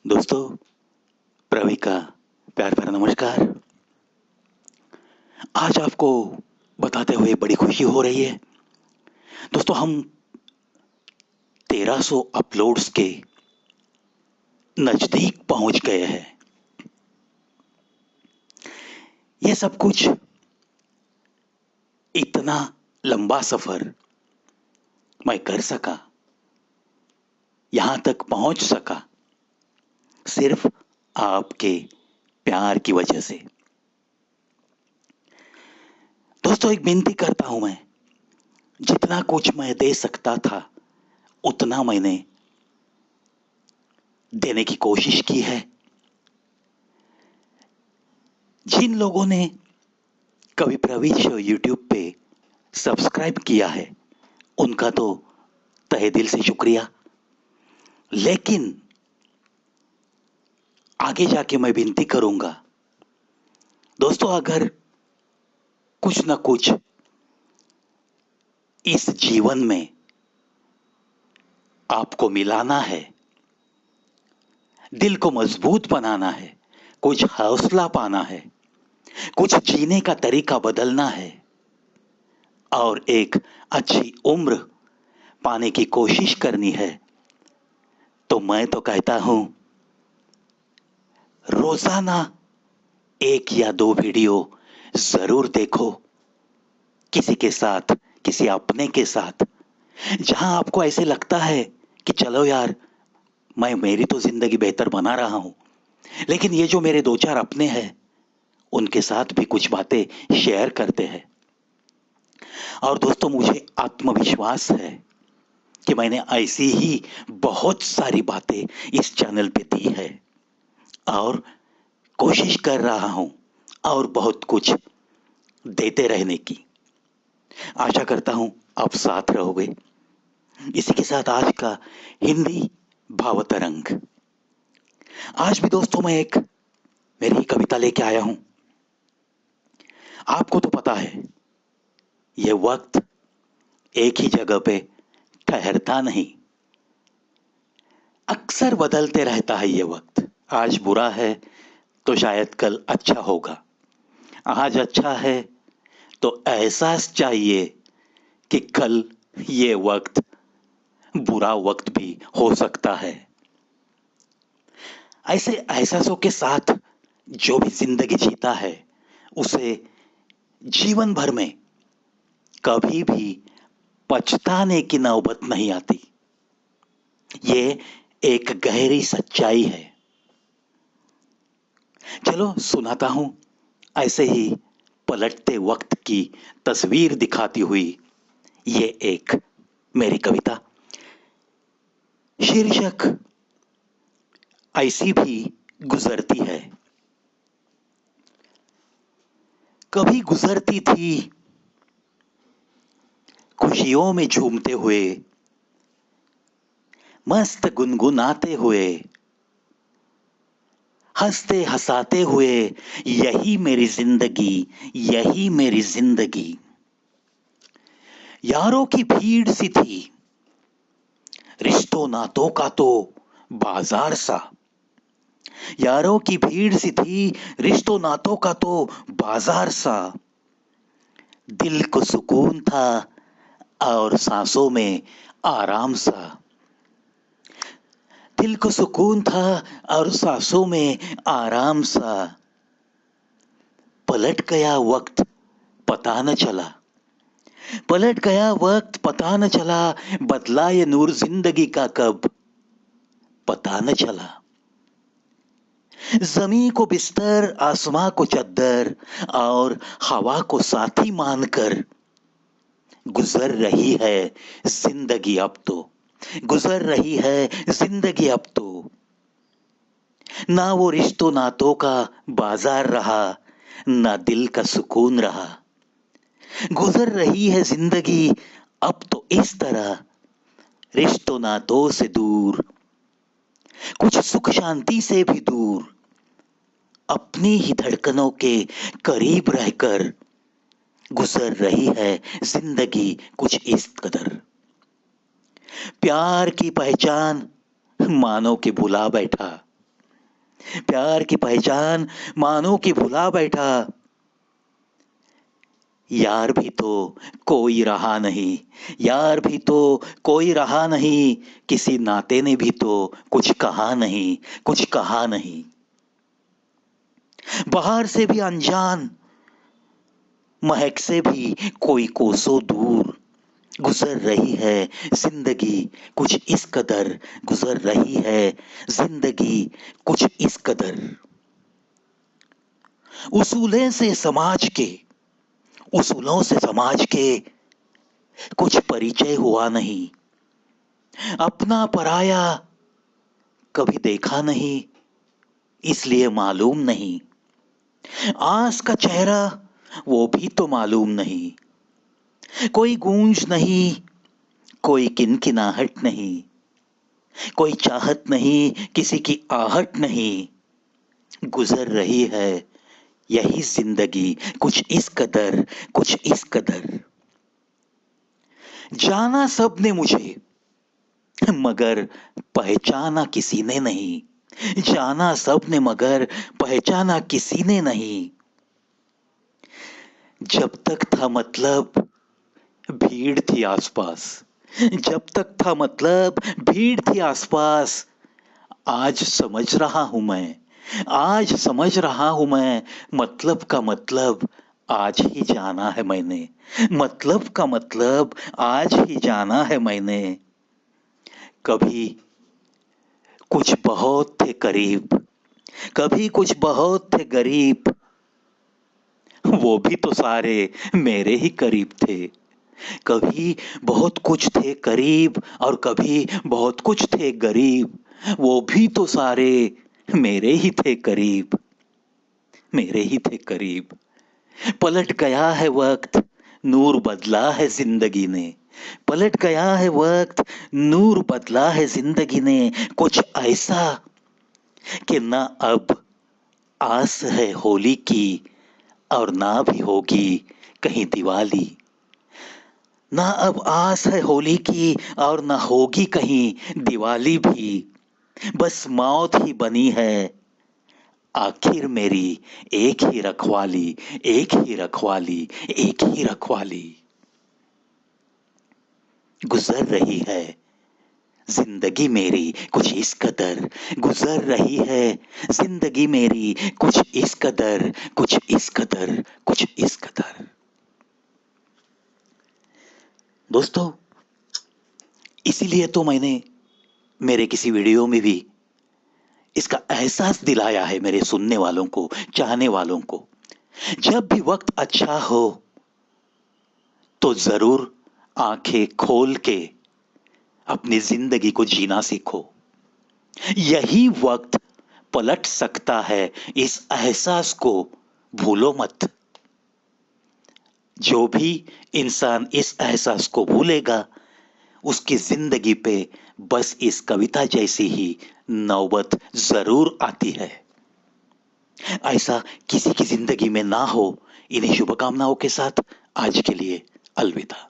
दोस्तों, प्रवी का प्यार भरा नमस्कार। आज आपको बताते हुए बड़ी खुशी हो रही है। दोस्तों, हम 1300 अपलोड्स के नजदीक पहुंच गए हैं। यह सब कुछ इतना लंबा सफर मैं कर सका, यहां तक पहुंच सका सिर्फ आपके प्यार की वजह से। दोस्तों, एक विनती करता हूं मैं, जितना कुछ मैं दे सकता था उतना मैंने देने की कोशिश की है। जिन लोगों ने कवि प्रवीण शो यूट्यूब पे सब्सक्राइब किया है उनका तो तहे दिल से शुक्रिया। लेकिन आगे जाके मैं विनती करूंगा, दोस्तों, अगर कुछ ना कुछ इस जीवन में आपको मिलाना है, दिल को मजबूत बनाना है, कुछ हौसला पाना है, कुछ जीने का तरीका बदलना है और एक अच्छी उम्र पाने की कोशिश करनी है, तो मैं तो कहता हूं, रोजाना एक या दो वीडियो जरूर देखो, किसी के साथ, किसी अपने के साथ, जहां आपको ऐसे लगता है कि चलो यार, मैं मेरी तो जिंदगी बेहतर बना रहा हूं, लेकिन ये जो मेरे दो चार अपने हैं उनके साथ भी कुछ बातें शेयर करते हैं। और दोस्तों, मुझे आत्मविश्वास है कि मैंने ऐसी ही बहुत सारी बातें इस चैनल पे दी है और कोशिश कर रहा हूं और बहुत कुछ देते रहने की। आशा करता हूं आप साथ रहोगे। इसी के साथ आज का हिंदी भावतरंग। आज भी दोस्तों मैं एक मेरी कविता लेके आया हूं। आपको तो पता है, यह वक्त एक ही जगह पे ठहरता नहीं, अक्सर बदलते रहता है। ये वक्त आज बुरा है तो शायद कल अच्छा होगा, आज अच्छा है तो एहसास चाहिए कि कल ये वक्त बुरा वक्त भी हो सकता है। ऐसे एहसासों के साथ जो भी जिंदगी जीता है उसे जीवन भर में कभी भी पछताने की नौबत नहीं आती। ये एक गहरी सच्चाई है। चलो सुनाता हूं ऐसे ही पलटते वक्त की तस्वीर दिखाती हुई ये एक मेरी कविता। शीर्षक ऐसी भी गुजरती है। कभी गुजरती थी खुशियों में झूमते हुए, मस्त गुनगुनाते हुए, हंसते हंसाते हुए, यही मेरी जिंदगी, यही मेरी जिंदगी। यारों की भीड़ सी थी, रिश्तों नातों का तो बाजार सा। यारों की भीड़ सी थी, रिश्तों नातों का तो बाजार सा। दिल को सुकून था और सांसों में आराम सा। दिल को सुकून था और सांसों में आराम सा। पलट गया वक्त, पता न चला। पलट गया वक्त, पता न चला। बदला ये नूर जिंदगी का कब, पता न चला। जमी को बिस्तर, आसमां को चद्दर और हवा को साथी मानकर गुजर रही है जिंदगी अब तो। गुजर रही है जिंदगी अब तो। ना वो रिश्तों नातों का बाजार रहा, ना दिल का सुकून रहा। गुजर रही है जिंदगी अब तो इस तरह, रिश्तों नातों से दूर, कुछ सुख शांति से भी दूर, अपनी ही धड़कनों के करीब रहकर गुजर रही है जिंदगी कुछ इस कदर। प्यार की पहचान मानो के भुला बैठा, प्यार की पहचान मानो कि भुला बैठा। यार भी तो कोई रहा नहीं, यार भी तो कोई रहा नहीं, किसी नाते ने भी तो कुछ कहा नहीं, कुछ कहा नहीं। बाहर से भी अनजान, महक से भी कोई कोसों दूर, गुजर रही है जिंदगी कुछ इस कदर, गुजर रही है जिंदगी कुछ इस कदर। उसूलें से समाज के, उसूलों से समाज के कुछ परिचय हुआ नहीं। अपना पराया कभी देखा नहीं, इसलिए मालूम नहीं। आस का चेहरा वो भी तो मालूम नहीं। कोई गूंज नहीं, कोई किनकिनाहट नहीं, कोई चाहत नहीं, किसी की आहट नहीं। गुजर रही है यही जिंदगी कुछ इस कदर, कुछ इस कदर। जाना सबने मुझे, मगर पहचाना किसी ने नहीं। जाना सबने मगर पहचाना किसी ने नहीं। जब तक था मतलब भीड़ थी आसपास, जब तक था मतलब भीड़ थी आसपास। आज समझ रहा हूं मैं, आज समझ रहा हूं मैं, मतलब का मतलब आज ही जाना है मैंने। मतलब का मतलब आज ही जाना है मैंने। कभी कुछ बहुत थे करीब, कभी कुछ बहुत थे गरीब, वो भी तो सारे मेरे ही करीब थे। कभी बहुत कुछ थे करीब और कभी बहुत कुछ थे गरीब, वो भी तो सारे मेरे ही थे करीब, मेरे ही थे करीब। पलट गया है वक्त, नूर बदला है जिंदगी ने। पलट गया है वक्त, नूर बदला है जिंदगी ने। कुछ ऐसा कि ना अब आस है होली की, और ना भी होगी कहीं दिवाली। ना अब आस है होली की और ना होगी कहीं दिवाली भी। बस मौत ही बनी है आखिर मेरी, एक ही रखवाली, एक ही रखवाली, एक ही रखवाली। गुजर रही है जिंदगी मेरी कुछ इस कदर, गुजर रही है जिंदगी मेरी कुछ इस कदर, कुछ इस कदर, कुछ इस कदर। दोस्तों, इसीलिए तो मैंने मेरे किसी वीडियो में भी इसका एहसास दिलाया है मेरे सुनने वालों को, चाहने वालों को। जब भी वक्त अच्छा हो तो जरूर आंखें खोल के अपनी जिंदगी को जीना सीखो। यही वक्त पलट सकता है इस एहसास को, भूलो मत। जो भी इंसान इस एहसास को भूलेगा उसकी जिंदगी पे बस इस कविता जैसी ही नौबत जरूर आती है। ऐसा किसी की जिंदगी में ना हो, इन्हीं शुभकामनाओं के साथ आज के लिए अलविदा।